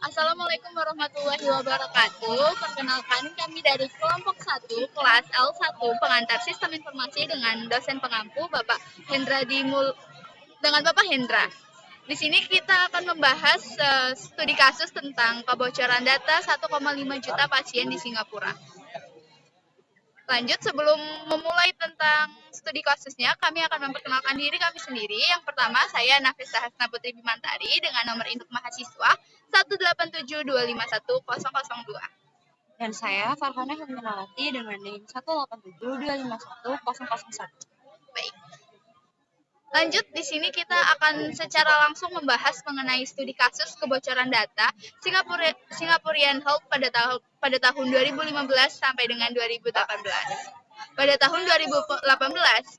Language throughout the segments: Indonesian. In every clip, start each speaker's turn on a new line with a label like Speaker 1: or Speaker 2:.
Speaker 1: Assalamualaikum warahmatullahi wabarakatuh. Perkenalkan kami dari kelompok 1, kelas L1, pengantar sistem informasi dengan dosen pengampu Bapak Hendra dengan Bapak Hendra. Di sini kita akan membahas studi kasus tentang kebocoran data 1,5 juta pasien di Singapura. Lanjut, sebelum memulai tentang studi kasusnya, kami akan memperkenalkan diri kami sendiri. Yang pertama, saya Nafisa Hasna Putri Bimantari dengan nomor induk mahasiswa 187251002.
Speaker 2: Dan saya Farhana Herminawati dengan NIM 187251001.
Speaker 1: Baik. Lanjut, di sini kita akan secara langsung membahas mengenai studi kasus kebocoran data Singaporean Health pada tahun 2015 sampai dengan 2018. Pada tahun 2018,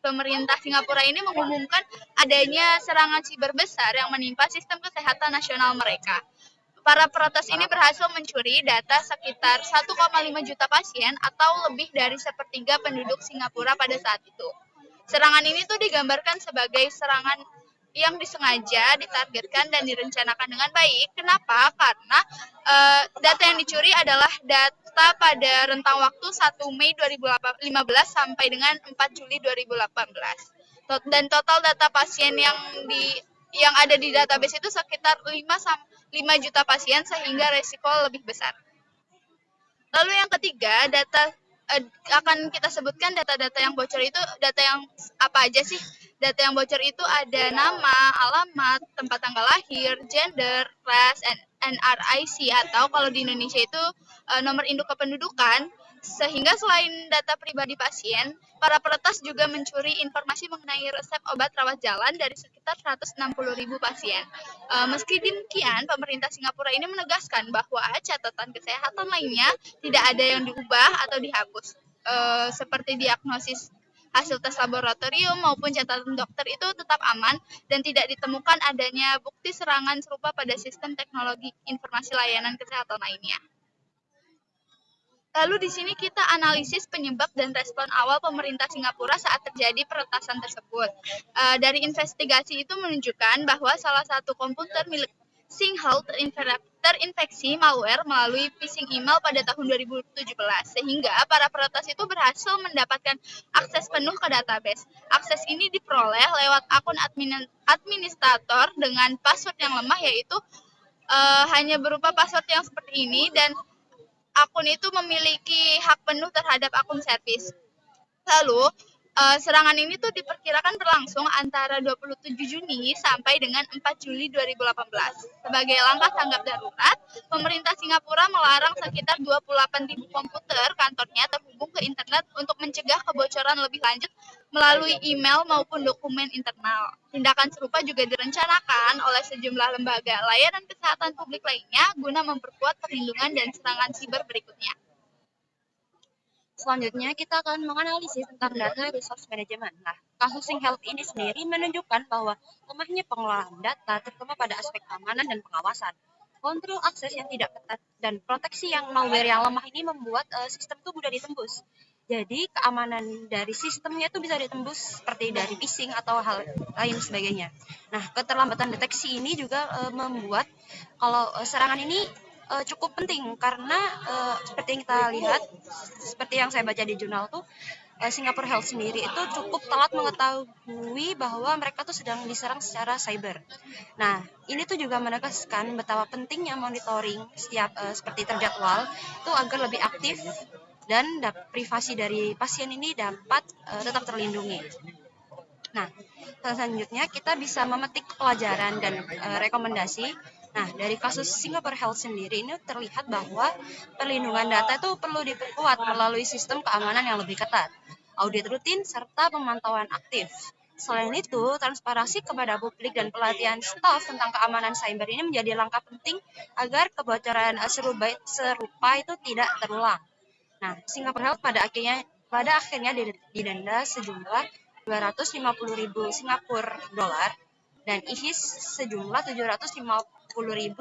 Speaker 1: pemerintah Singapura ini mengumumkan adanya serangan siber besar yang menimpa sistem kesehatan nasional mereka. Para peretas ini berhasil mencuri data sekitar 1,5 juta pasien atau lebih dari sepertiga penduduk Singapura pada saat itu. Serangan ini tuh digambarkan sebagai serangan yang disengaja, ditargetkan, dan direncanakan dengan baik. Kenapa? Karena data yang dicuri adalah data pada rentang waktu 1 Mei 2015 sampai dengan 4 Juli 2018. Dan total data pasien yang ada di database itu sekitar 5 juta pasien sehingga resiko lebih besar. Lalu yang ketiga, akan kita sebutkan data-data yang bocor itu data yang apa aja sih? Data yang bocor itu ada nama, alamat, tempat tanggal lahir, gender, ras, NRIC atau kalau di Indonesia itu nomor induk kependudukan. Sehingga selain data pribadi pasien, para peretas juga mencuri informasi mengenai resep obat rawat jalan dari sekitar 160.000 pasien. Meski demikian, pemerintah Singapura ini menegaskan bahwa catatan kesehatan lainnya tidak ada yang diubah atau dihapus, seperti diagnosis hasil tes laboratorium maupun catatan dokter itu tetap aman dan tidak ditemukan adanya bukti serangan serupa pada sistem teknologi informasi layanan kesehatan lainnya. Lalu di sini kita analisis penyebab dan respon awal pemerintah Singapura saat terjadi peretasan tersebut. Dari investigasi itu menunjukkan bahwa salah satu komputer milik SingHealth terinfeksi malware melalui phishing email pada tahun 2017, sehingga para peretas itu berhasil mendapatkan akses penuh ke database. Akses ini diperoleh lewat akun administrator dengan password yang lemah, yaitu hanya berupa password yang seperti ini, dan akun itu memiliki hak penuh terhadap akun servis. Lalu, serangan ini tuh diperkirakan berlangsung antara 27 Juni sampai dengan 4 Juli 2018. Sebagai langkah tanggap darurat, pemerintah Singapura melarang sekitar 28.000 komputer kantornya terhubung ke internet untuk mencegah kebocoran lebih lanjut melalui email maupun dokumen internal. Tindakan serupa juga direncanakan oleh sejumlah lembaga layanan kesehatan publik lainnya guna memperkuat perlindungan dan serangan siber berikutnya.
Speaker 2: Selanjutnya, kita akan menganalisis tentang data resource management. Nah, kasus SingHealth ini sendiri menunjukkan bahwa lemahnya pengelolaan data terutama pada aspek keamanan dan pengawasan. Kontrol akses yang tidak ketat dan proteksi yang malware yang lemah ini membuat sistem itu mudah ditembus. Jadi, keamanan dari sistemnya itu bisa ditembus seperti dari phishing atau hal lain sebagainya. Nah, keterlambatan deteksi ini juga membuat kalau serangan ini cukup penting karena seperti yang kita lihat, seperti yang saya baca di jurnal tuh, Singapore Health sendiri itu cukup telat mengetahui bahwa mereka tuh sedang diserang secara cyber. Nah, ini tuh juga menegaskan betapa pentingnya monitoring setiap seperti terjadwal itu agar lebih aktif dan privasi dari pasien ini dapat tetap terlindungi. Nah, selanjutnya kita bisa memetik pelajaran dan rekomendasi. Nah, dari kasus Singapore Health sendiri ini terlihat bahwa perlindungan data itu perlu diperkuat melalui sistem keamanan yang lebih ketat, audit rutin, serta pemantauan aktif. Selain itu, transparansi kepada publik dan pelatihan staf tentang keamanan cyber ini menjadi langkah penting agar kebocoran serupa itu tidak terulang. Nah, Singapore Health pada akhirnya didenda sejumlah 250.000 Singapura dolar dan IHIS sejumlah 750.000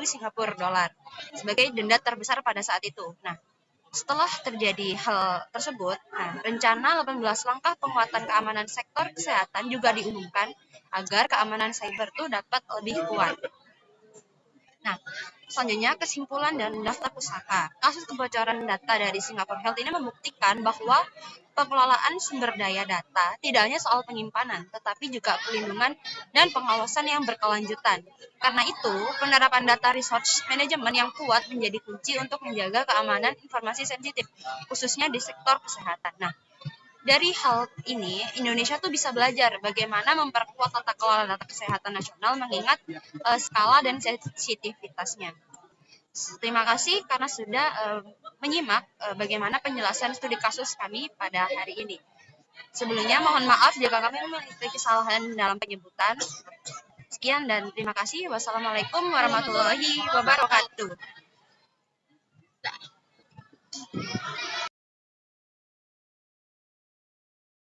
Speaker 2: Singapura dolar sebagai denda terbesar pada saat itu. Nah, setelah terjadi hal tersebut, rencana 18 langkah penguatan keamanan sektor kesehatan juga diumumkan agar keamanan cyber itu dapat lebih kuat. Nah, selanjutnya kesimpulan dan daftar pusaka. Kasus kebocoran data dari Singapore Health ini membuktikan bahwa pengelolaan sumber daya data tidak hanya soal penyimpanan, tetapi juga pelindungan dan pengawasan yang berkelanjutan. Karena itu, penerapan data resource management yang kuat menjadi kunci untuk menjaga keamanan informasi sensitif, khususnya di sektor kesehatan. Nah, dari hal ini, Indonesia tuh bisa belajar bagaimana memperkuat tata kelola data kesehatan nasional mengingat skala dan sensitivitasnya. Terima kasih karena sudah menyimak bagaimana penjelasan studi kasus kami pada hari ini. Sebelumnya mohon maaf jika kami memiliki kesalahan dalam penyebutan. Sekian dan terima kasih. Wassalamualaikum warahmatullahi wabarakatuh.